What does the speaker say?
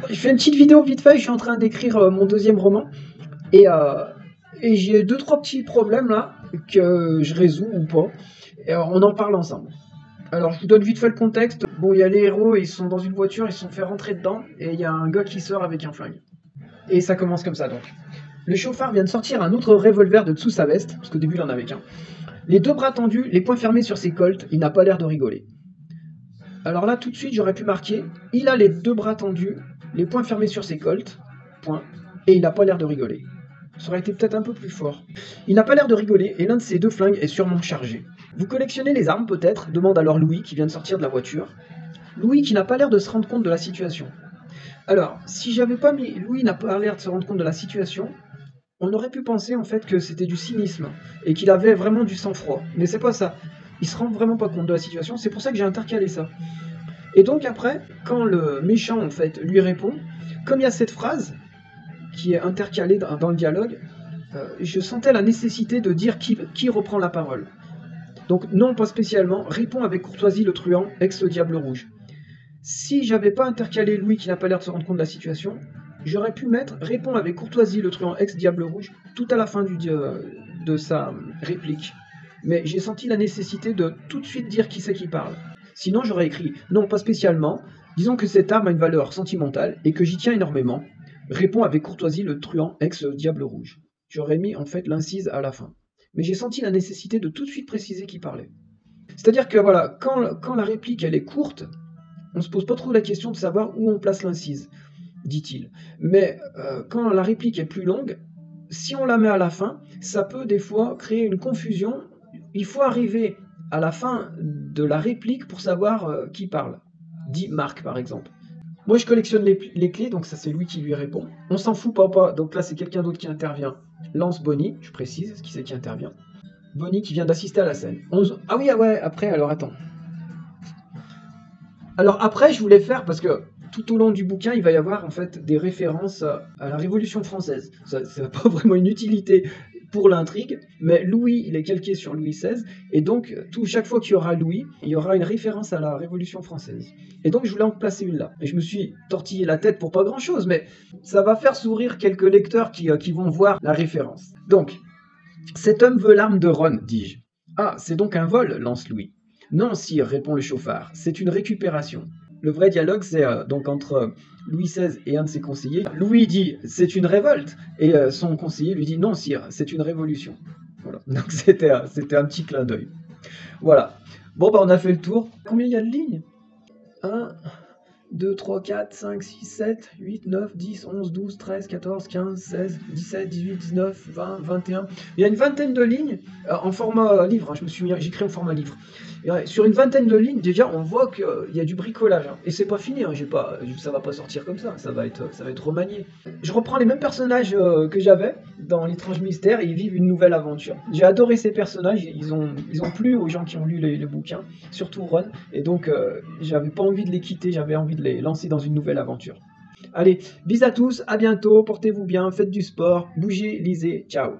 Je fais une petite vidéo vite fait, je suis en train d'écrire mon deuxième roman. Et, euh, et j'ai deux, trois petits problèmes là, que je résous ou pas. Et on en parle ensemble. Alors je vous donne vite fait le contexte. Bon, il y a les héros, ils sont dans une voiture, ils se sont fait rentrer dedans. Et il y a un gars qui sort avec un flingue. Et ça commence comme ça donc. Le chauffard vient de sortir un autre revolver de dessous sa veste, parce qu'au début il en avait qu'un. Les deux bras tendus, les poings fermés sur ses colts, il n'a pas l'air de rigoler. Alors là, tout de suite, j'aurais pu marquer, il a les deux bras tendus, les poings fermés sur ses colts, point, et il n'a pas l'air de rigoler. Ça aurait été peut-être un peu plus fort. Il n'a pas l'air de rigoler, et l'un de ses deux flingues est sûrement chargé. Vous collectionnez les armes peut-être demande alors Louis, qui vient de sortir de la voiture. Louis qui n'a pas l'air de se rendre compte de la situation. Alors, si j'avais pas mis Louis n'a pas l'air de se rendre compte de la situation, on aurait pu penser en fait que c'était du cynisme et qu'il avait vraiment du sang-froid. Mais c'est pas ça. Il se rend vraiment pas compte de la situation, c'est pour ça que j'ai intercalé ça. Et donc après, quand le méchant en fait lui répond, comme il y a cette phrase qui est intercalée dans le dialogue, je sentais la nécessité de dire qui reprend la parole. Donc non, pas spécialement, répond avec courtoisie le truand, ex le diable rouge. Si j'avais pas intercalé Louis qui n'a pas l'air de se rendre compte de la situation, j'aurais pu mettre répond avec courtoisie le truand ex-diable rouge tout à la fin de sa réplique. Mais j'ai senti la nécessité de tout de suite dire qui c'est qui parle. Sinon j'aurais écrit non pas spécialement, disons que cette arme a une valeur sentimentale et que j'y tiens énormément, répond avec courtoisie le truand ex-diable rouge. J'aurais mis en fait l'incise à la fin. Mais j'ai senti la nécessité de tout de suite préciser qui parlait. C'est-à-dire que voilà, quand la réplique elle est courte, on se pose pas trop la question de savoir où on place l'incise, dit-il. Mais quand la réplique est plus longue, si on la met à la fin, ça peut des fois créer une confusion. Il faut arriver à la fin de la réplique pour savoir qui parle. Dit Marc, par exemple. Moi, je collectionne les clés, donc ça, c'est lui qui lui répond. On s'en fout, papa. Donc là, c'est quelqu'un d'autre qui intervient. Lance Bonnie, je précise, qui c'est qui intervient. Bonnie qui vient d'assister à la scène. Ah oui, ah ouais, après, alors attends. Alors après, je voulais faire, parce que tout au long du bouquin, il va y avoir en fait des références à la Révolution française. Ça n'a pas vraiment une utilité pour l'intrigue, mais Louis, il est calqué sur Louis XVI, et donc chaque fois qu'il y aura Louis, il y aura une référence à la Révolution française. Et donc je voulais en placer une là. Et je me suis tortillé la tête pour pas grand-chose, mais ça va faire sourire quelques lecteurs qui vont voir la référence. Donc, cet homme veut l'arme de Ron, dis-je. Ah, c'est donc un vol, lance Louis. Non, sire, répond le chauffard, c'est une récupération. Le vrai dialogue, c'est donc entre Louis XVI et un de ses conseillers. Louis dit c'est une révolte, et son conseiller lui dit non, sire, c'est une révolution. Voilà. Donc c'était un petit clin d'œil. Voilà. Bon, bah on a fait le tour. Combien il y a de lignes 1, 2, 3, 4, 5, 6, 7, 8, 9, 10, 11, 12, 13, 14, 15, 16, 17, 18, 19, 20, 21. Il y a une vingtaine de lignes en format livre. Hein, j'écris en format livre. Et sur une vingtaine de lignes, déjà, on voit qu'il y a du bricolage. Hein. Et c'est pas fini. Hein, ça va pas sortir comme ça. Ça va être remanié. Je reprends les mêmes personnages que j'avais dans L'étrange mystère et ils vivent une nouvelle aventure. J'ai adoré ces personnages. Ils ont plu aux gens qui ont lu les bouquins, surtout Ron. Et donc, j'avais pas envie de les quitter. J'avais envie de les lancer dans une nouvelle aventure. Allez, bis à tous, à bientôt, portez-vous bien, faites du sport, bougez, lisez, ciao.